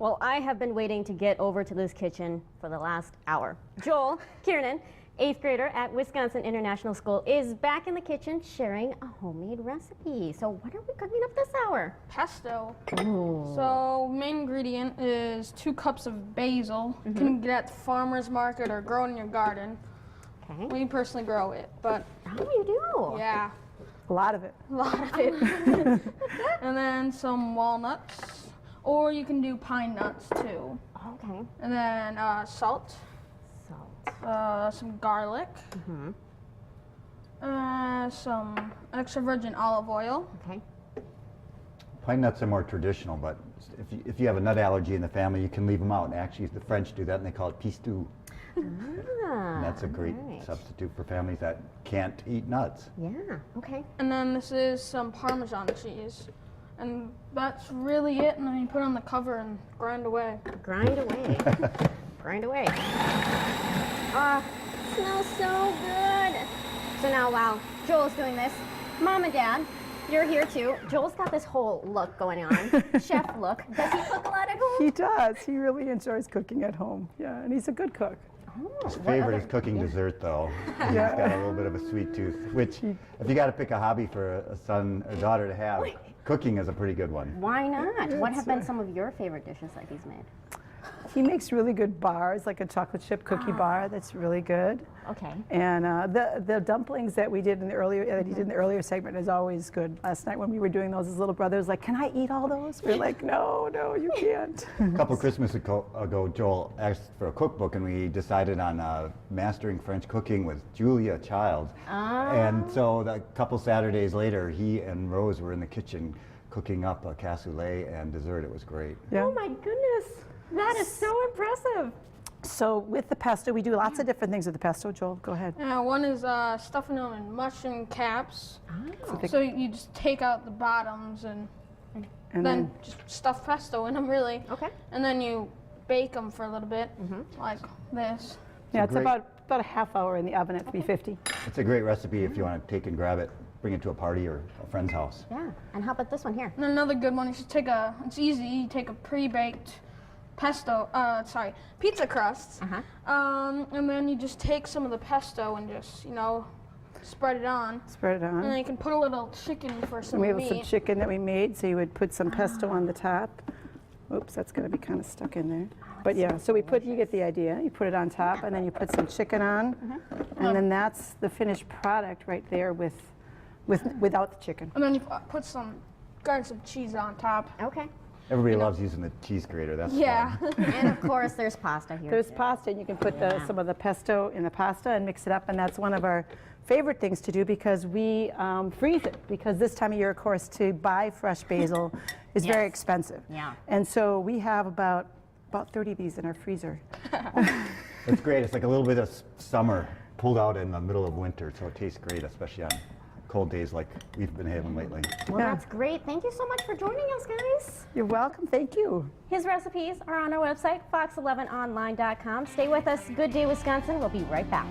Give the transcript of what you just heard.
Well, I have been waiting to get over to this kitchen for the last hour. Joel Kiernan, 8th grader at Wisconsin International School, is back in the kitchen sharing a homemade recipe. So what are we cooking up this hour? Pesto. Ooh. So main ingredient is 2 cups of basil. You can get at the farmer's market or grow in your garden. Okay. We personally grow it, but Oh, you do? yeah, A lot of it. a lot of it. And then some walnuts, or you can do pine nuts too. Okay. And then salt, Salt. some garlic, some extra virgin olive oil. Okay. Pine nuts are more traditional, but if you have a nut allergy in the family, you can leave them out. And actually, the French do that, and they call it pesto. And that's a great substitute for families that can't eat nuts. Yeah, okay. And then this is some Parmesan cheese. And that's really it. And then you put on the cover and grind away. Grind away. Grind away. Ah, smells so good. So now while Joel's doing this, Mom and Dad, you're here too. Joel's got this whole look going on, chef look. Does he cook a lot at home? He does. He really enjoys cooking at home. Yeah, and he's a good cook. Oh, His what favorite other- is cooking dessert, though. He's got a little bit of a sweet tooth, which, if you got to pick a hobby for a son or daughter to have, cooking is a pretty good one. Why not? What have been some of your favorite dishes that he's made? He makes really good bars, like a chocolate chip cookie bar that's really good. Okay. And the dumplings that we did in the earlier that he did in the earlier segment is always good. Last night when we were doing those, his little brother was like, "Can I eat all those?" We're like, "No, no, you can't." A couple Christmas ago, Joel asked for a cookbook, and we decided on Mastering French Cooking with Julia Child. And so a couple Saturdays later, he and Rose were in the kitchen cooking up a cassoulet and dessert. It was great. Yeah. Oh my goodness. That is so impressive. So with the pesto, we do lots of different things with the pesto. Joel, go ahead. One is stuffing them in mushroom caps. Oh. So you just take out the bottoms and And then just stuff pesto in them, really. Okay. And then you bake them for a little bit, like this. yeah, it's great- about a half hour in the oven at 350. It's a great recipe if you want to take and grab it, bring it to a party or a friend's house. Yeah. And how about this one here? And then another good one, you should take it's easy, you take a pre-baked pizza crust. And then you just take some of the pesto and just, spread it on. Spread it And then on. you can put a little chicken for some And we have meat. some chicken that we made, so you would put some pesto on the top. Oops, that's going to be kind of stuck in there. But yeah, so you get the idea. You put it on top, and then you put some chicken on, and then that's the finished product right there without the chicken. And then you garnish some cheese on top. Okay. Everybody loves using the cheese grater. That's Yeah. fun. And of course, there's pasta here. There's too. pasta, and you can put some of the pesto in the pasta and mix it up, and that's one of our favorite things to do because we freeze it, because this time of year, of course, to buy fresh basil is very expensive. Yeah. And so we have about 30 of these in our freezer. It's great. It's like a little bit of summer pulled out in the middle of winter, so it tastes great, especially on cold days like we've been having lately. Well, Yeah. that's great. Thank you so much for joining us, guys. You're welcome. Thank you. His recipes are on our website, fox11online.com. Stay with us. Good Day, Wisconsin. We'll be right back.